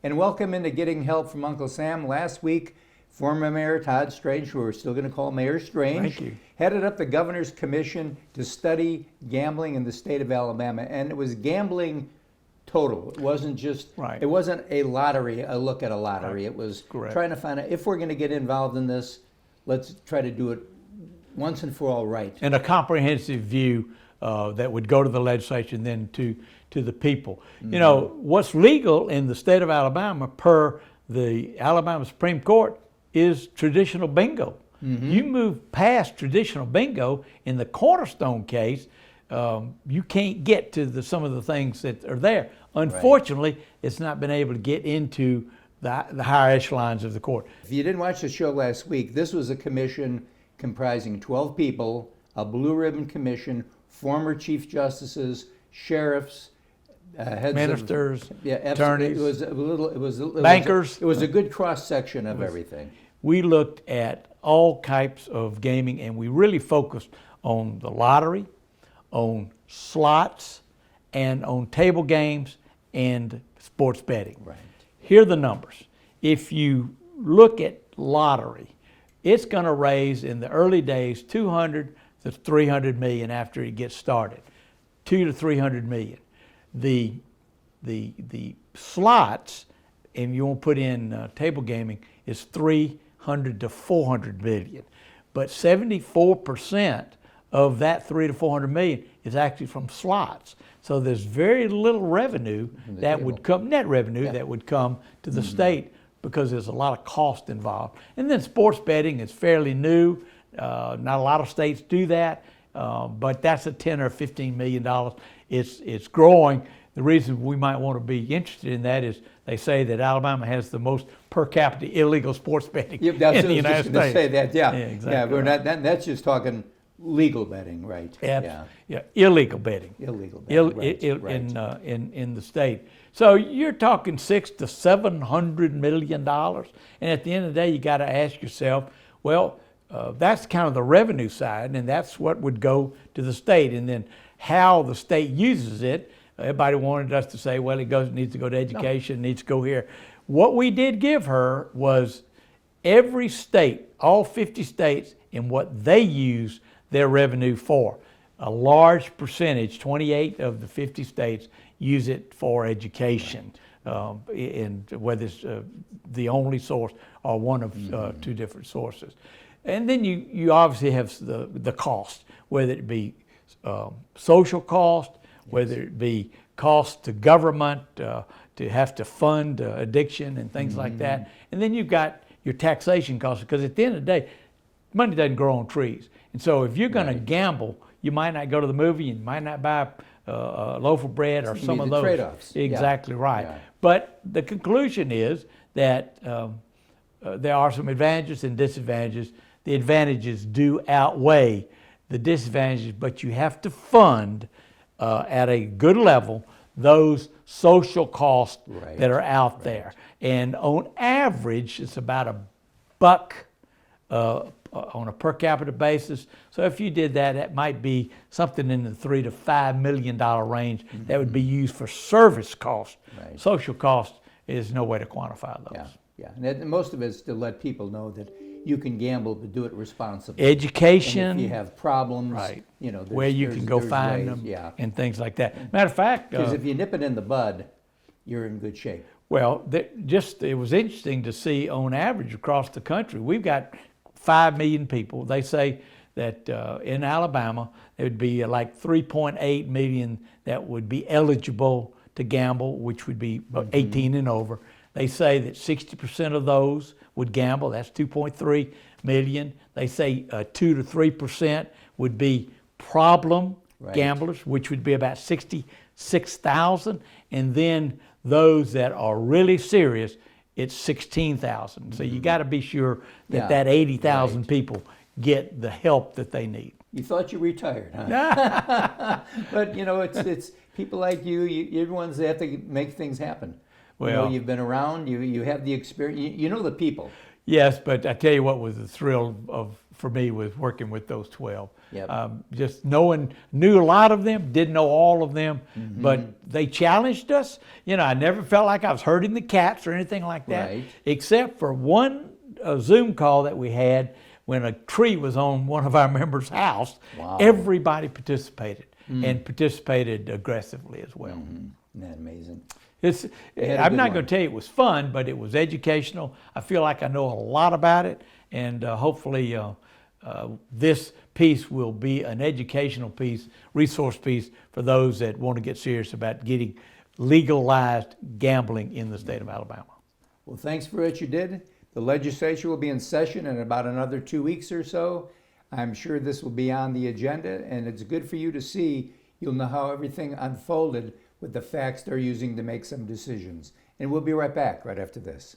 And welcome into Getting Help from Uncle Sam. Last week, former Mayor Todd Strange, who we're still going to call Mayor Strange, headed up the Governor's Commission to study gambling in the state of Alabama. And it was gambling total. It wasn't just, it wasn't a lottery, a look at a lottery. It was trying to find out, if we're going to get involved in this, let's try to do it once and for all right. And a comprehensive view that would go to the legislature and then to the people. You know, what's legal in the state of Alabama per the Alabama Supreme Court is traditional bingo. You move past traditional bingo in the Cornerstone case, you can't get to some of the things that are there. Unfortunately, it's not been able to get into the higher echelons of the court. If you didn't watch the show last week, this was a commission comprising 12 people, a blue ribbon commission, former chief justices, sheriffs, heads ministers, of, attorneys, bankers. It was a good cross section of everything. We looked at all types of gaming, and we really focused on the lottery, on slots, and on table games and sports betting. Here are the numbers. If you look at lottery, it's going to raise in the early days 200 to 300 million after it gets started. 2 to 300 million. The slots, and you won't put in table gaming, is 300 to 400 million. But 74% of that 3 to 400 million is actually from slots. So there's very little revenue that would come, net revenue that would come to the state, because there's a lot of cost involved. And then sports betting is fairly new. Not a lot of states do that, but that's a $10 or $15 million. It's growing. The reason we might want to be interested in that is they say that Alabama has the most per capita illegal sports betting in the United States. Say that, exactly we're not. That's just talking legal betting, right? Illegal betting. Illegal betting, in the state. So you're talking $600 to $700 million, and at the end of the day, you got to ask yourself, well, that's kind of the revenue side, and that's what would go to the state. And then how the state uses it, everybody wanted us to say, well, needs to go to education, needs to go here. What we did give her was every state, all 50 states, and what they use their revenue for. A large percentage, 28 of the 50 states, use it for education, and whether it's the only source or one of two different sources. And then you obviously have the cost, whether it be social cost, whether it be cost to government, to have to fund addiction and things like that. And then you've got your taxation costs, because at the end of the day, money doesn't grow on trees. And so if you're going to gamble, you might not go to the movie, you might not buy a loaf of bread or some of those. Trade-offs. Exactly right. But the conclusion is that there are some advantages and disadvantages. The advantages do outweigh the disadvantages, but you have to fund at a good level those social costs that are out there. And on average, it's about $1 on a per capita basis. So if you did that, that might be something in the $3 to $5 million range that would be used for service costs. Social costs is no way to quantify those. And most of it is to let people know that you can gamble, but do it responsibly. Education. And if you have problems, you know, where you can go find them and things like that. Matter of fact, because if you nip it in the bud, you're in good shape. Well, it was interesting to see on average across the country, we've got 5 million people. They say that in Alabama, there would be like 3.8 million that would be eligible to gamble, which would be 18 and over. They say that 60% of those would gamble. That's 2.3 million. They say 2 to 3% would be problem gamblers, which would be about 66,000. And then those that are really serious, it's 16,000. So you got to be sure that that 80,000 people get the help that they need. You thought you retired, huh? But you know, it's people like you. Everyone's have to make things happen. Well, you know, you've been around. You have the experience. You know the people. Yes, but I tell you what was the thrill for me was working with those 12. Yep. Just knew a lot of them, didn't know all of them, but they challenged us. You know, I never felt like I was hurting the cats or anything like that, Right. except for one Zoom call that we had when a tree was on one of our members' house. Wow. Everybody participated and participated aggressively as well. Isn't that amazing? It's, had a I'm good not one. going to tell you it was fun, but it was educational. I feel like I know a lot about it, and hopefully this piece will be an educational piece, resource piece for those that want to get serious about getting legalized gambling in the state of Alabama. Well, thanks for what you did. The legislature will be in session in about another 2 weeks or so. I'm sure this will be on the agenda, and it's good for you to see. You'll know how everything unfolded with the facts they're using to make some decisions. And we'll be right back right after this.